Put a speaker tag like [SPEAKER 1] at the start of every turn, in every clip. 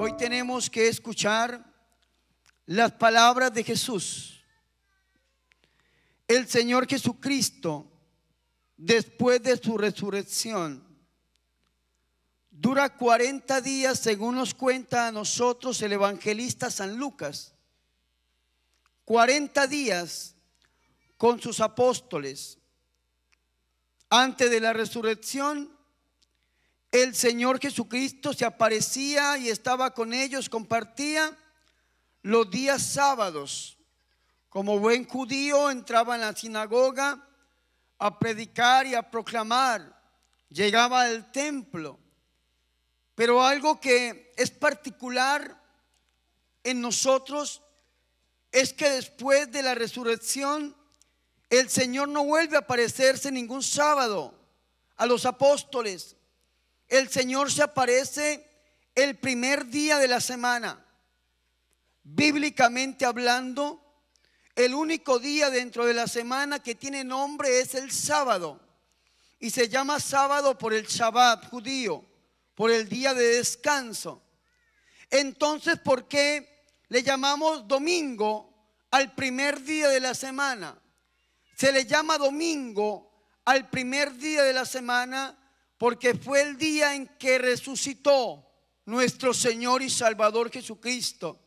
[SPEAKER 1] Hoy tenemos que escuchar las palabras de Jesús. El Señor Jesucristo, después de su resurrección, dura 40 días, según nos cuenta a nosotros el evangelista San Lucas. 40 días con sus apóstoles. Antes de la resurrección, el Señor Jesucristo se aparecía y estaba con ellos, compartía los días sábados. Como buen judío entraba en la sinagoga a predicar y a proclamar. Llegaba al templo. Pero algo que es particular en nosotros es que después de la resurrección el Señor no vuelve a aparecerse ningún sábado a los apóstoles. El Señor se aparece el primer día de la semana. Bíblicamente hablando, el único día dentro de la semana que tiene nombre es el sábado. Y se llama sábado por el Shabbat judío, por el día de descanso. Entonces, ¿por qué le llamamos domingo al primer día de la semana? Se le llama domingo al primer día de la semana porque fue el día en que resucitó nuestro Señor y Salvador Jesucristo.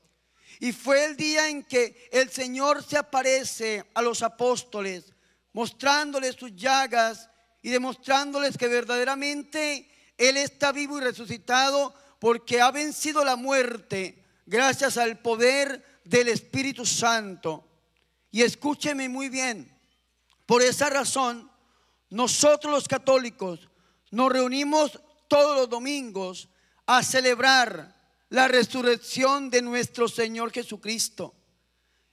[SPEAKER 1] Y fue el día en que el Señor se aparece a los apóstoles, mostrándoles sus llagas y demostrándoles que verdaderamente Él está vivo y resucitado, porque ha vencido la muerte gracias al poder del Espíritu Santo. Y escúcheme muy bien, por esa razón nosotros los católicos nos reunimos todos los domingos a celebrar la resurrección de nuestro Señor Jesucristo.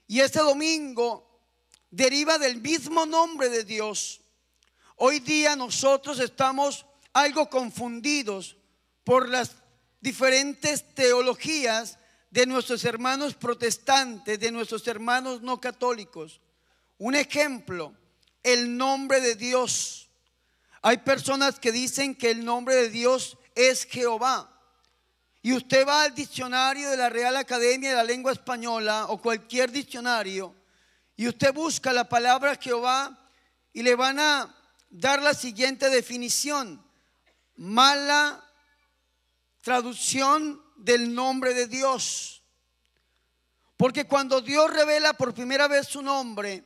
[SPEAKER 1] Y ese domingo deriva del mismo nombre de Dios. Hoy día nosotros estamos algo confundidos por las diferentes teologías de nuestros hermanos protestantes, de nuestros hermanos no católicos. Un ejemplo, el nombre de Dios. Hay personas que dicen que el nombre de Dios es Jehová. Y usted va al diccionario de la Real Academia de la Lengua Española o cualquier diccionario y usted busca la palabra Jehová y le van a dar la siguiente definición: mala traducción del nombre de Dios. Porque cuando Dios revela por primera vez su nombre,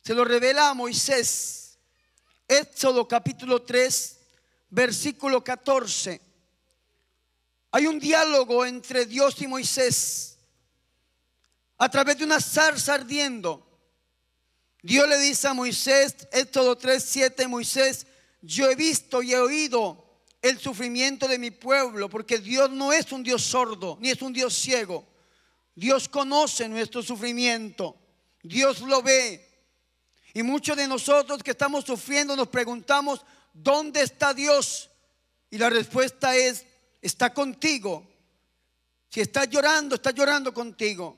[SPEAKER 1] se lo revela a Moisés. Éxodo capítulo 3, versículo 14. Hay un diálogo entre Dios y Moisés a través de una zarza ardiendo. Dios le dice a Moisés, Éxodo 3, 7, Moisés, yo he visto y he oído el sufrimiento de mi pueblo, porque Dios no es un Dios sordo, ni es un Dios ciego. Dios conoce nuestro sufrimiento, Dios lo ve. Y muchos de nosotros que estamos sufriendo nos preguntamos, ¿dónde está Dios? Y la respuesta es, está contigo. Si estás llorando contigo.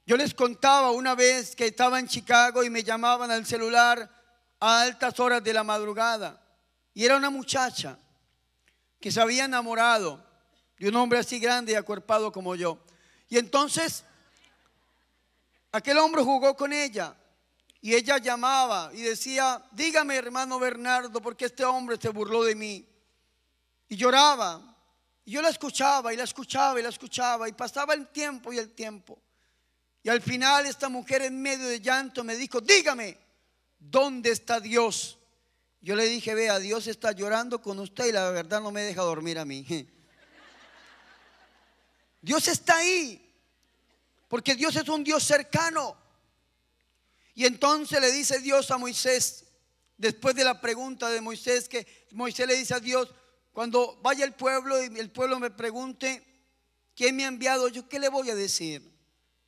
[SPEAKER 1] Yo les contaba una vez que estaba en Chicago y me llamaban al celular a altas horas de la madrugada. Y era una muchacha que se había enamorado de un hombre así grande y acuerpado como yo. Y entonces aquel hombre jugó con ella. Y ella llamaba y decía, dígame, hermano Bernardo, ¿por qué este hombre se burló de mí? Y lloraba. Y yo la escuchaba y la escuchaba y la escuchaba. Y pasaba el tiempo y el tiempo. Y al final esta mujer, en medio de llanto, me dijo, dígame, ¿dónde está Dios? Yo le dije, vea, Dios está llorando con usted y la verdad no me deja dormir a mí. Dios está ahí, porque Dios es un Dios cercano. Y entonces le dice Dios a Moisés, después de la pregunta de Moisés, que Moisés le dice a Dios, cuando vaya el pueblo y el pueblo me pregunte, ¿quién me ha enviado? ¿Yo qué le voy a decir?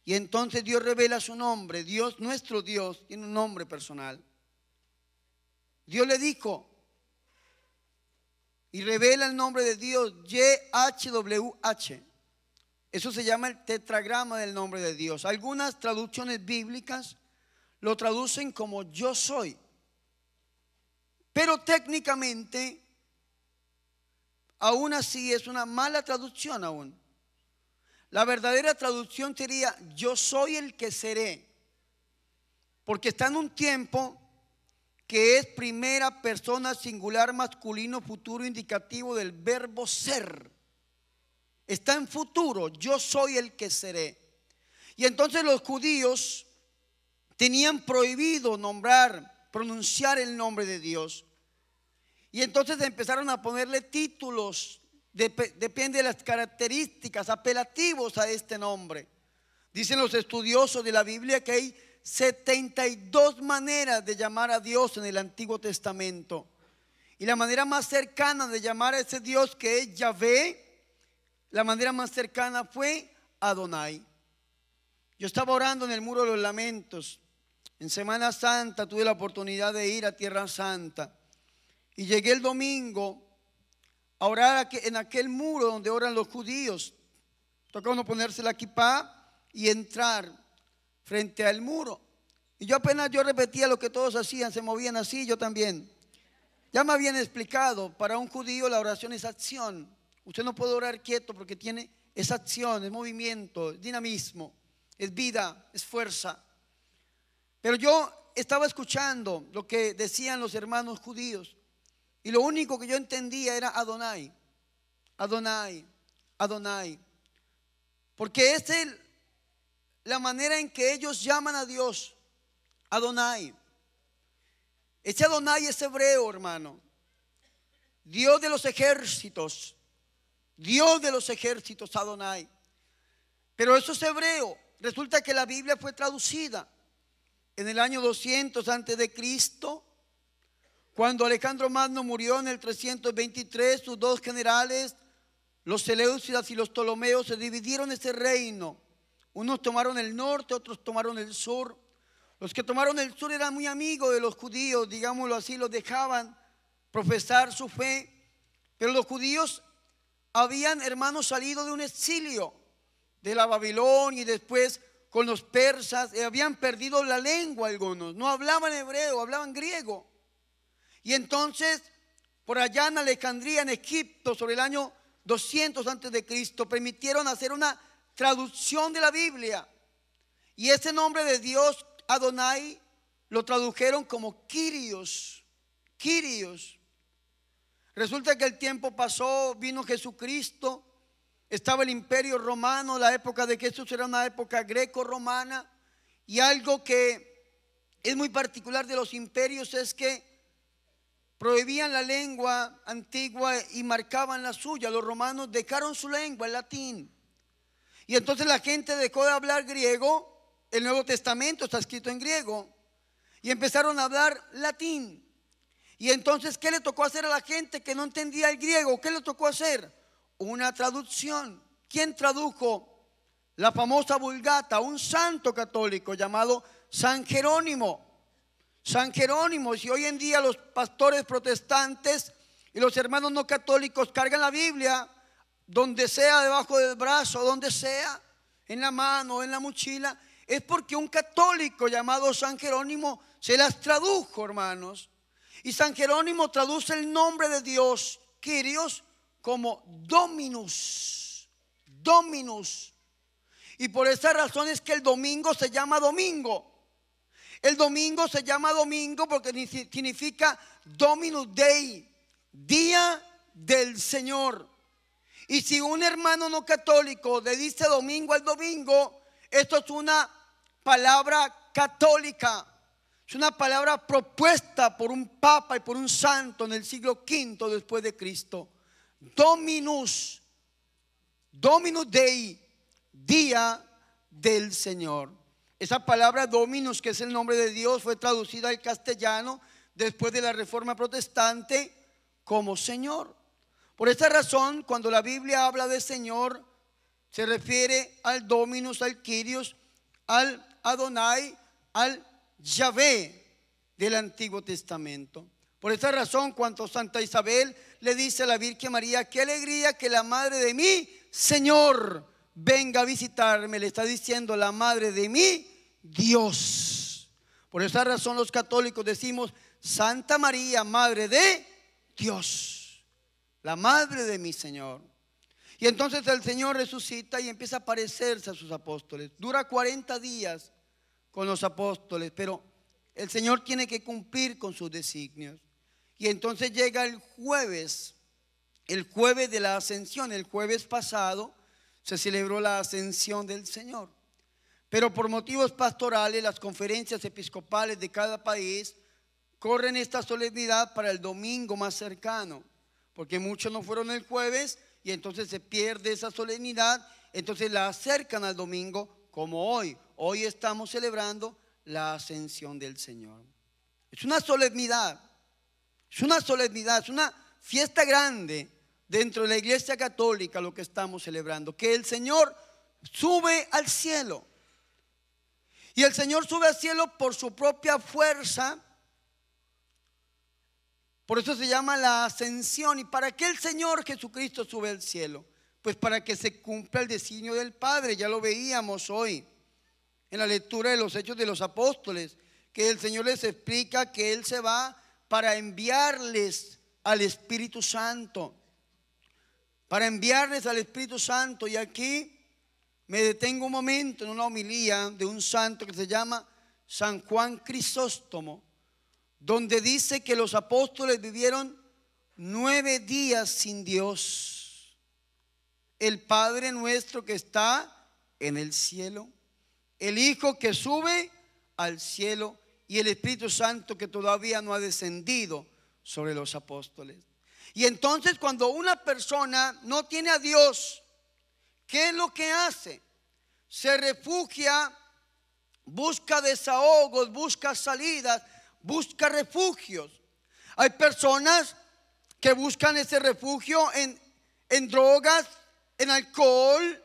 [SPEAKER 1] Y entonces Dios revela su nombre. Dios, nuestro Dios, tiene un nombre personal. Dios le dijo, y revela el nombre de Dios, YHWH. Eso se llama el tetragrama del nombre de Dios. Algunas traducciones bíblicas lo traducen como yo soy. Pero técnicamente, aún así es una mala traducción aún. La verdadera traducción sería: yo soy el que seré. Porque está en un tiempo que es primera persona singular masculino futuro indicativo del verbo ser. Está en futuro: yo soy el que seré. Y entonces los judíos tenían prohibido nombrar, pronunciar el nombre de Dios. Y entonces empezaron a ponerle títulos, depende de las características, apelativos a este nombre. Dicen los estudiosos de la Biblia que hay 72 maneras de llamar a Dios en el Antiguo Testamento. Y la manera más cercana de llamar a ese Dios, que es Yahvé, la manera más cercana fue Adonai. Yo estaba orando en el Muro de los Lamentos. En Semana Santa tuve la oportunidad de ir a Tierra Santa. Y llegué el domingo a orar en aquel muro donde oran los judíos. Toca uno ponerse la kipá y entrar frente al muro. Y yo apenas repetía lo que todos hacían, se movían así, yo también. Ya me habían explicado, para un judío la oración es acción. Usted no puede orar quieto porque tiene esa acción, es movimiento, es dinamismo, es vida, es fuerza. Pero yo estaba escuchando lo que decían los hermanos judíos. Y lo único que yo entendía era Adonai, Adonai, Adonai. Porque es la manera en que ellos llaman a Dios, Adonai. Ese Adonai es hebreo, hermano. Dios de los ejércitos, Dios de los ejércitos, Adonai. Pero eso es hebreo. Resulta que la Biblia fue traducida en el año 200 antes de Cristo. Cuando Alejandro Magno murió en el 323, sus dos generales, los Seleucidas y los Ptolomeos, se dividieron ese reino. Unos tomaron el norte, otros tomaron el sur. Los que tomaron el sur eran muy amigos de los judíos, digámoslo así, los dejaban profesar su fe. Pero los judíos habían, hermanos, salido de un exilio de la Babilonia y después con los persas, habían perdido la lengua algunos, no hablaban hebreo, hablaban griego. Y entonces, por allá en Alejandría, en Egipto, sobre el año 200 antes de Cristo, permitieron hacer una traducción de la Biblia. Y ese nombre de Dios, Adonai, lo tradujeron como Kyrios, Kyrios. Resulta que el tiempo pasó, vino Jesucristo, estaba el Imperio Romano, la época de Jesús era una época greco-romana. Y algo que es muy particular de los imperios es que prohibían la lengua antigua y marcaban la suya. Los romanos dejaron su lengua, el latín. Y entonces la gente dejó de hablar griego. El Nuevo Testamento está escrito en griego. Y empezaron a hablar latín. Y entonces, ¿qué le tocó hacer a la gente que no entendía el griego? ¿Qué le tocó hacer? Una traducción. ¿Quién tradujo la famosa Vulgata? Un santo católico llamado San Jerónimo. San Jerónimo. Si hoy en día los pastores protestantes y los hermanos no católicos cargan la Biblia donde sea, debajo del brazo, donde sea, en la mano, en la mochila, es porque un católico llamado San Jerónimo se las tradujo, hermanos. Y San Jerónimo traduce el nombre de Dios, Kyrios, como Dominus, Dominus. Y por esa razón es que el domingo se llama domingo. El domingo se llama domingo porque significa Dominus Dei, día del Señor. Y si un hermano no católico le dice domingo al domingo, esto es una palabra católica. Es una palabra propuesta por un papa y por un santo en el siglo V después de Cristo. Dominus, Dominus Dei, día del Señor. Esa palabra Dominus, que es el nombre de Dios, fue traducida al castellano después de la Reforma Protestante como Señor. Por esta razón, cuando la Biblia habla de Señor, se refiere al Dominus, al Kyrios, al Adonai, al Yahvé del Antiguo Testamento. Por esta razón, cuando Santa Isabel le dice a la Virgen María: qué alegría que la madre de mi Señor venga a visitarme, le está diciendo la madre de mi Dios. Por esa razón los católicos decimos: Santa María, madre de Dios, la madre de mi Señor. Y entonces el Señor resucita y empieza a aparecerse a sus apóstoles. Dura 40 días con los apóstoles, pero el Señor tiene que cumplir con sus designios. Y entonces llega el jueves de la ascensión. El jueves pasado se celebró la ascensión del Señor. Pero por motivos pastorales, las conferencias episcopales de cada país corren esta solemnidad para el domingo más cercano, porque muchos no fueron el jueves y entonces se pierde esa solemnidad. Entonces la acercan al domingo, como hoy. Hoy estamos celebrando la ascensión del Señor. Es una solemnidad, es una fiesta grande dentro de la Iglesia Católica lo que estamos celebrando, que el Señor sube al cielo. Y el Señor sube al cielo por su propia fuerza. Por eso se llama la ascensión. ¿Y para qué el Señor Jesucristo sube al cielo? Pues para que se cumpla el designio del Padre. Ya lo veíamos hoy en la lectura de los Hechos de los Apóstoles, que el Señor les explica que Él se va para enviarles al Espíritu Santo. Para enviarles al Espíritu Santo. Y aquí me detengo un momento en una homilía de un santo que se llama San Juan Crisóstomo, donde dice que los apóstoles vivieron 9 días sin Dios. El Padre nuestro que está en el cielo, el Hijo que sube al cielo y el Espíritu Santo que todavía no ha descendido sobre los apóstoles. Y entonces cuando una persona no tiene a Dios, ¿qué es lo que hace? Se refugia, busca desahogos, busca salidas, busca refugios. Hay personas que buscan ese refugio en drogas, en alcohol,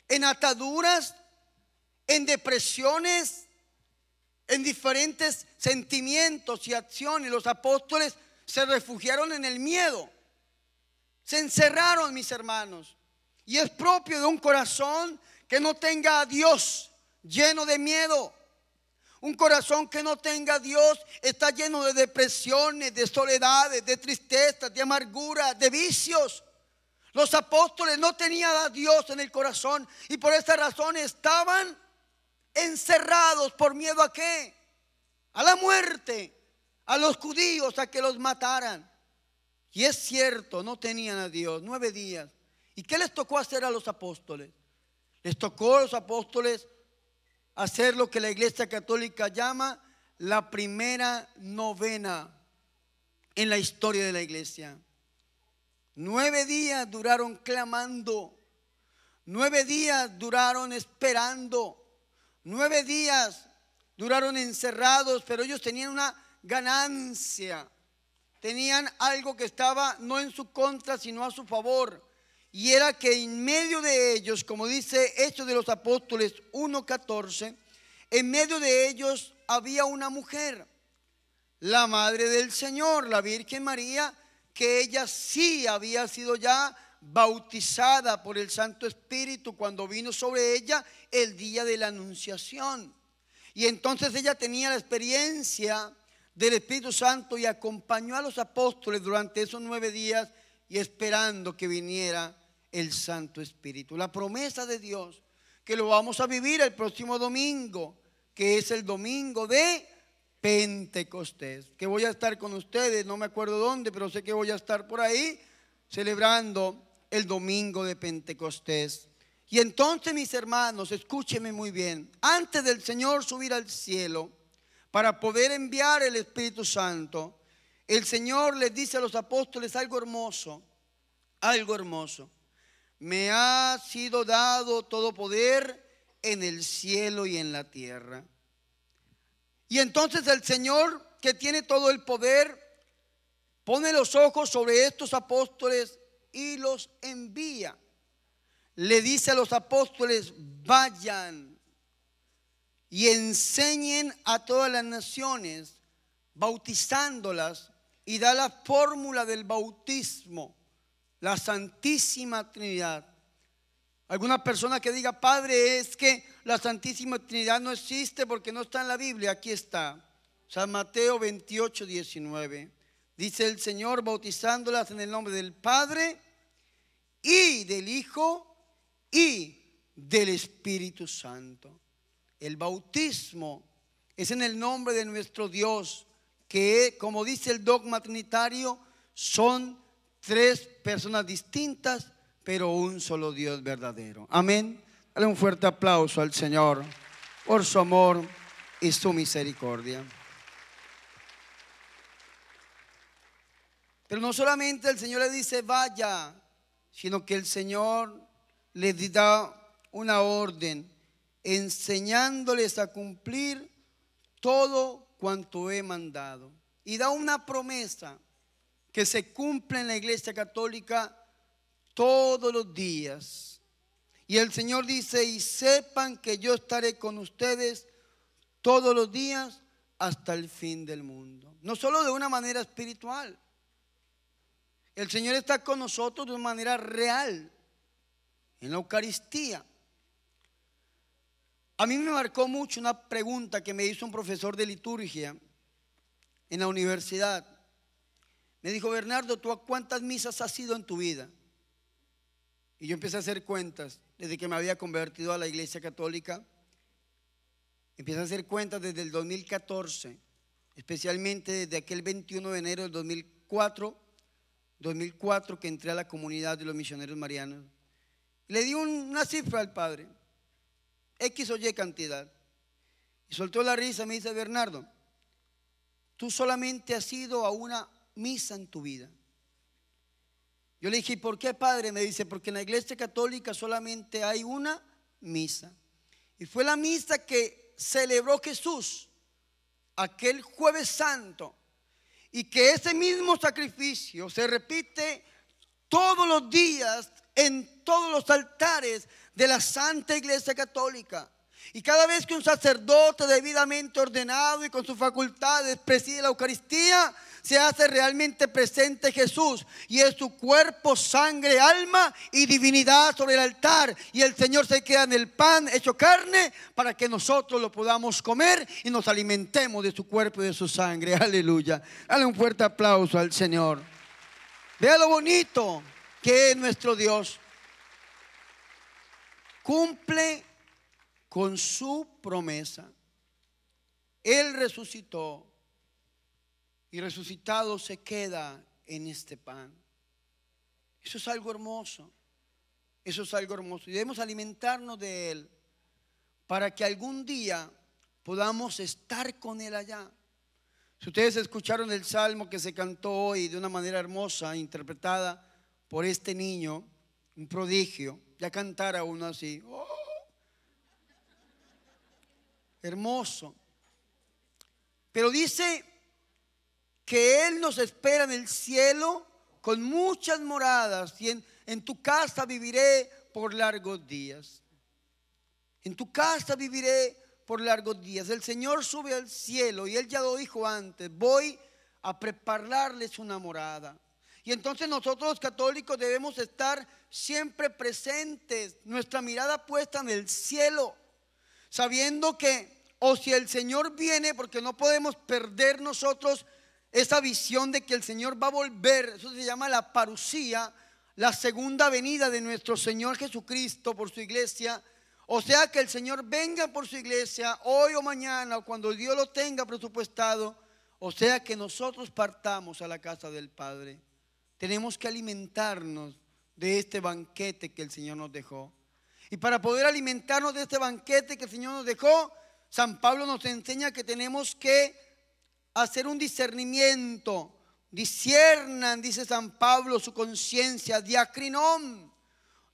[SPEAKER 1] en ataduras, en depresiones, en diferentes sentimientos y acciones. Los apóstoles se refugiaron en el miedo, se encerraron, mis hermanos. Y es propio de un corazón que no tenga a Dios lleno de miedo. Un corazón que no tenga a Dios está lleno de depresiones, de soledades, de tristezas, de amargura, de vicios. Los apóstoles no tenían a Dios en el corazón y por esa razón estaban encerrados. ¿Por miedo a qué? A la muerte, a los judíos, a que los mataran. Y es cierto, no tenían a Dios. 9 días. ¿Y qué les tocó hacer a los apóstoles? Les tocó a los apóstoles hacer lo que la Iglesia Católica llama la primera novena en la historia de la Iglesia. 9 días duraron clamando, 9 días duraron esperando, 9 días duraron encerrados, pero ellos tenían una ganancia, tenían algo que estaba no en su contra sino a su favor. Y era que en medio de ellos, como dice Hechos de los Apóstoles 1:14, en medio de ellos había una mujer, la madre del Señor, la Virgen María, que ella sí había sido ya bautizada por el Santo Espíritu cuando vino sobre ella el día de la Anunciación. Y entonces ella tenía la experiencia del Espíritu Santo y acompañó a los apóstoles durante esos 9 días y esperando que viniera el Santo Espíritu. La promesa de Dios que lo vamos a vivir el próximo domingo, que es el domingo de Pentecostés, que voy a estar con ustedes, no me acuerdo dónde, pero sé que voy a estar por ahí celebrando el domingo de Pentecostés. Y entonces, mis hermanos, escúchenme muy bien, antes del Señor subir al cielo para poder enviar el Espíritu Santo, el Señor les dice a los apóstoles algo hermoso, algo hermoso. Me ha sido dado todo poder en el cielo y en la tierra. Y entonces el Señor, que tiene todo el poder, pone los ojos sobre estos apóstoles y los envía. Le dice a los apóstoles: vayan y enseñen a todas las naciones, bautizándolas, y da la fórmula del bautismo, la Santísima Trinidad. Alguna persona que diga: Padre, es que la Santísima Trinidad no existe porque no está en la Biblia. Aquí está, San Mateo 28:19. Dice el Señor: bautizándolas en el nombre del Padre y del Hijo y del Espíritu Santo. El bautismo es en el nombre de nuestro Dios, que, como dice el dogma trinitario, son tres personas distintas, pero un solo Dios verdadero. Amén. Dale un fuerte aplauso al Señor por su amor y su misericordia. Pero no solamente el Señor le dice vaya, sino que el Señor les da una orden, enseñándoles a cumplir todo cuanto he mandado. Y da una promesa que se cumple en la Iglesia Católica todos los días. Y el Señor dice: y sepan que yo estaré con ustedes todos los días hasta el fin del mundo. No solo de una manera espiritual. El Señor está con nosotros de una manera real, en la Eucaristía. A mí me marcó mucho una pregunta que me hizo un profesor de liturgia en la universidad. Me dijo: Bernardo, ¿tú a cuántas misas has ido en tu vida? Y yo empecé a hacer cuentas desde que me había convertido a la Iglesia Católica. Empecé a hacer cuentas desde el 2014, especialmente desde aquel 21 de enero del 2004 que entré a la comunidad de los misioneros marianos. Le di una cifra al padre, X o Y cantidad, y soltó la risa. Me dice: Bernardo, tú solamente has ido a una misa en tu vida. Yo le dije: ¿y por qué, padre? Me dice: porque en la Iglesia Católica solamente hay una misa, y fue la misa que celebró Jesús aquel Jueves Santo, y que ese mismo sacrificio se repite todos los días en todos los altares de la Santa Iglesia Católica. Y cada vez que un sacerdote debidamente ordenado y con sus facultades preside la Eucaristía, se hace realmente presente Jesús, y es su cuerpo, sangre, alma y divinidad sobre el altar, y el Señor se queda en el pan hecho carne para que nosotros lo podamos comer y nos alimentemos de su cuerpo y de su sangre. Aleluya. Dale un fuerte aplauso al Señor. Vea lo bonito que es nuestro Dios. Cumple con su promesa. Él resucitó, y resucitado se queda en este pan. Eso es algo hermoso. Eso es algo hermoso. Y debemos alimentarnos de Él para que algún día podamos estar con Él allá. Si ustedes escucharon el salmo que se cantó hoy de una manera hermosa, interpretada por este niño, un prodigio, ya cantara uno así. ¡Oh! Hermoso. Pero dice que Él nos espera en el cielo con muchas moradas, y en tu casa viviré por largos días. En tu casa viviré por largos días. El Señor sube al cielo, y Él ya lo dijo antes: voy a prepararles una morada. Y entonces nosotros los católicos debemos estar siempre presentes, nuestra mirada puesta en el cielo, sabiendo que, o si el Señor viene, porque no podemos perder nosotros esa visión de que el Señor va a volver. Eso se llama la parusía, la segunda venida de nuestro Señor Jesucristo por su iglesia. O sea, que el Señor venga por su iglesia hoy o mañana, o cuando Dios lo tenga presupuestado. O sea, que nosotros partamos a la casa del Padre. Tenemos que alimentarnos de este banquete que el Señor nos dejó. Y para poder alimentarnos de este banquete que el Señor nos dejó, San Pablo nos enseña que tenemos que hacer un discernimiento. Disciernan, dice San Pablo, su conciencia, diacrinón.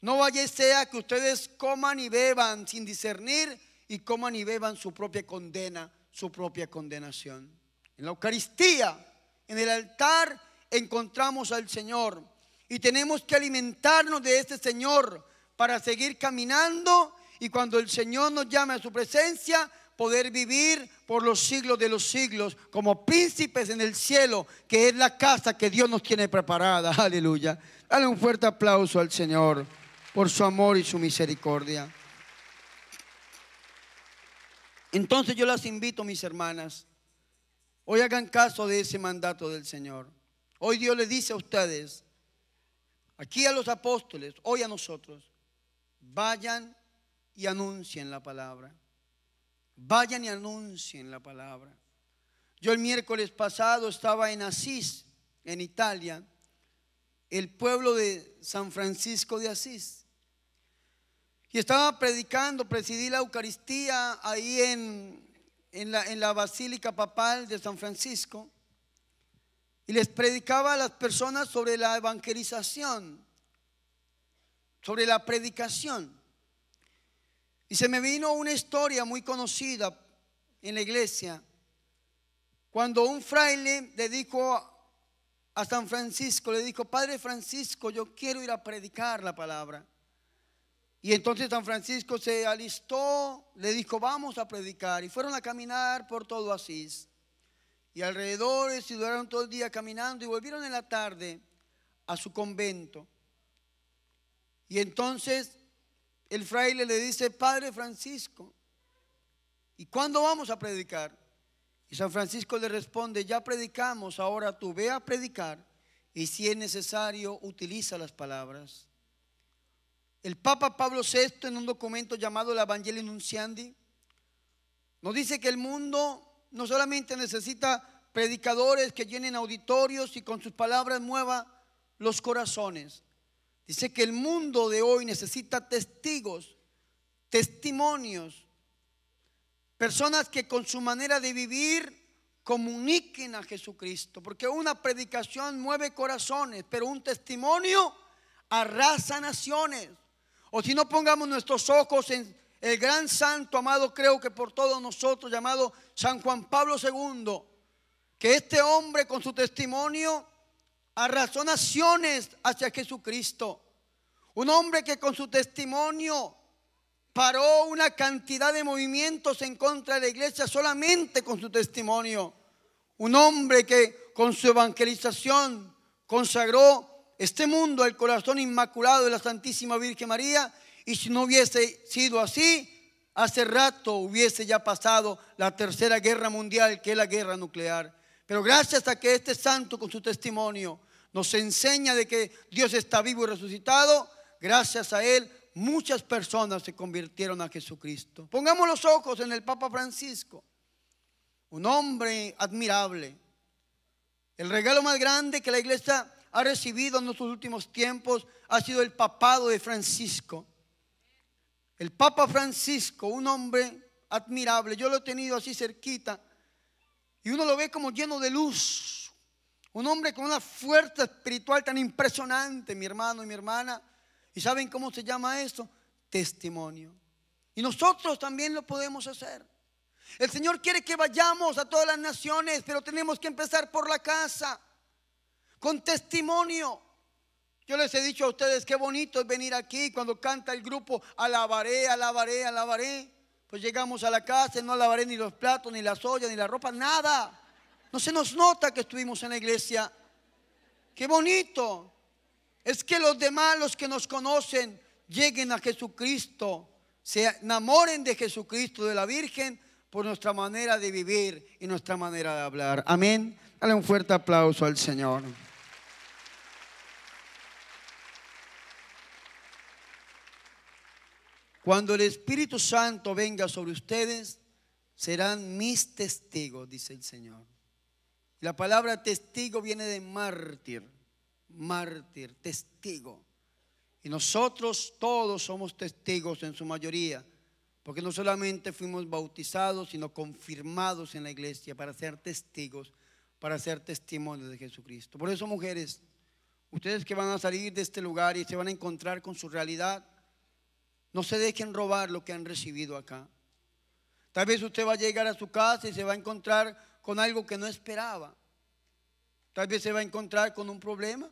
[SPEAKER 1] No vaya sea que ustedes coman y beban sin discernir, y coman y beban su propia condena, su propia condenación. En la Eucaristía, en el altar, encontramos al Señor, y tenemos que alimentarnos de este Señor para seguir caminando, y cuando el Señor nos llame a su presencia, poder vivir por los siglos de los siglos como príncipes en el cielo, que es la casa que Dios nos tiene preparada. Aleluya. Dale un fuerte aplauso al Señor por su amor y su misericordia. Entonces yo las invito, mis hermanas, hoy hagan caso de ese mandato del Señor. Hoy Dios les dice a ustedes: aquí a los apóstoles, hoy a nosotros, vayan y anuncien la palabra. Vayan y anuncien la palabra. Yo el miércoles pasado estaba en Asís, en Italia, el pueblo de San Francisco de Asís. Y estaba predicando, presidí la Eucaristía ahí en la Basílica Papal de San Francisco. Y les predicaba a las personas sobre la evangelización, sobre la predicación. Y se me vino una historia muy conocida en la iglesia, cuando un fraile le dijo a San Francisco, le dijo: Padre Francisco, yo quiero ir a predicar la palabra. Y entonces San Francisco se alistó, le dijo: vamos a predicar. Y fueron a caminar por todo Asís. Y alrededor se duraron todo el día caminando y volvieron en la tarde a su convento. Y entonces el fraile le dice: Padre Francisco, ¿y cuándo vamos a predicar? Y San Francisco le responde: ya predicamos, ahora tú ve a predicar y si es necesario utiliza las palabras. El Papa Pablo VI, en un documento llamado el Evangelii Nuntiandi, nos dice que el mundo no solamente necesita predicadores que llenen auditorios y con sus palabras mueva los corazones. Dice que el mundo de hoy necesita testigos, testimonios, personas que con su manera de vivir comuniquen a Jesucristo. Porque una predicación mueve corazones, pero un testimonio arrasa naciones. O si no, pongamos nuestros ojos en el gran santo, amado creo que por todos nosotros, llamado San Juan Pablo II, que este hombre con su testimonio arrasó naciones hacia Jesucristo. Un hombre que con su testimonio paró una cantidad de movimientos en contra de la iglesia solamente con su testimonio. Un hombre que con su evangelización consagró este mundo al corazón inmaculado de la Santísima Virgen María. Y si no hubiese sido así, hace rato hubiese ya pasado la tercera guerra mundial, que es la guerra nuclear. Pero gracias a que este santo con su testimonio nos enseña de que Dios está vivo y resucitado, gracias a él muchas personas se convirtieron a Jesucristo. Pongamos los ojos en el Papa Francisco, un hombre admirable. El regalo más grande que la iglesia ha recibido en nuestros últimos tiempos ha sido el papado de Francisco. El Papa Francisco, un hombre admirable. Yo lo he tenido así cerquita y uno lo ve como lleno de luz. Un hombre con una fuerza espiritual tan impresionante, mi hermano y mi hermana. ¿Y saben cómo se llama eso? Testimonio. Y nosotros también lo podemos hacer. El Señor quiere que vayamos a todas las naciones, pero tenemos que empezar por la casa, con testimonio. Yo les he dicho a ustedes qué bonito es venir aquí cuando canta el grupo alabaré, alabaré, alabaré. Pues llegamos a la casa y no alabaré ni los platos, ni las ollas, ni la ropa, nada. No se nos nota que estuvimos en la iglesia. Qué bonito es que los demás, los que nos conocen, lleguen a Jesucristo, se enamoren de Jesucristo, de la Virgen, por nuestra manera de vivir y nuestra manera de hablar. Amén. Dale un fuerte aplauso al Señor. Cuando el Espíritu Santo venga sobre ustedes, serán mis testigos, dice el Señor. La palabra testigo viene de mártir, mártir, testigo. Y nosotros todos somos testigos en su mayoría, porque no solamente fuimos bautizados, sino confirmados en la iglesia para ser testigos, para ser testimonios de Jesucristo. Por eso, mujeres, ustedes que van a salir de este lugar y se van a encontrar con su realidad, no se dejen robar lo que han recibido acá. Tal vez usted va a llegar a su casa y se va a encontrar con algo que no esperaba. Tal vez se va a encontrar con un problema.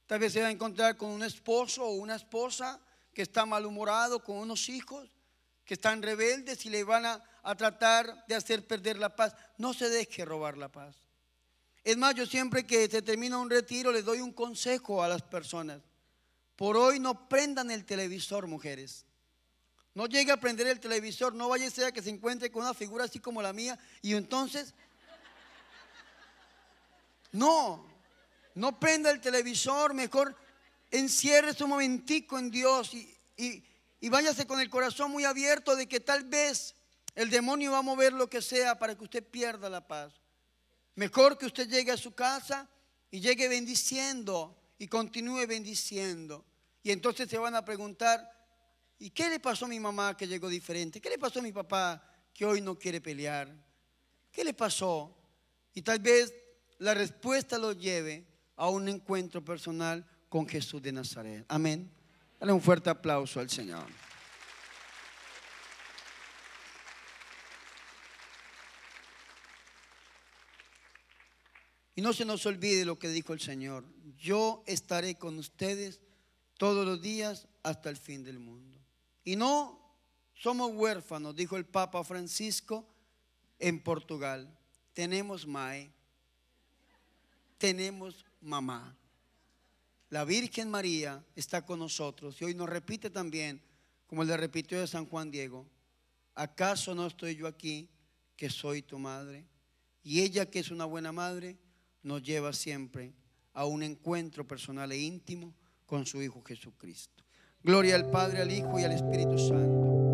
[SPEAKER 1] Tal vez se va a encontrar con un esposo o una esposa que está malhumorado, con unos hijos que están rebeldes y le van a tratar de hacer perder la paz. No se deje robar la paz. Es más, yo siempre que se termina un retiro les doy un consejo a las personas. Por hoy no prendan el televisor, mujeres. No llegue a prender el televisor, no vaya a ser que se encuentre con una figura así como la mía y entonces no prenda el televisor, mejor enciérrese un momentico en Dios y váyase con el corazón muy abierto de que tal vez el demonio va a mover lo que sea para que usted pierda la paz. Mejor que usted llegue a su casa y llegue bendiciendo y continúe bendiciendo. Y entonces se van a preguntar, ¿y qué le pasó a mi mamá que llegó diferente? ¿Qué le pasó a mi papá que hoy no quiere pelear? ¿Qué le pasó? Y tal vez la respuesta lo lleve a un encuentro personal con Jesús de Nazaret. Amén. Dale un fuerte aplauso al Señor. Y no se nos olvide lo que dijo el Señor: yo estaré con ustedes todos los días hasta el fin del mundo. Y no somos huérfanos, dijo el Papa Francisco en Portugal. Tenemos mae, tenemos mamá. La Virgen María está con nosotros y hoy nos repite también, como le repitió de San Juan Diego: ¿acaso no estoy yo aquí, que soy tu madre? Y ella, que es una buena madre, nos lleva siempre a un encuentro personal e íntimo con su Hijo Jesucristo. Gloria al Padre, al Hijo y al Espíritu Santo.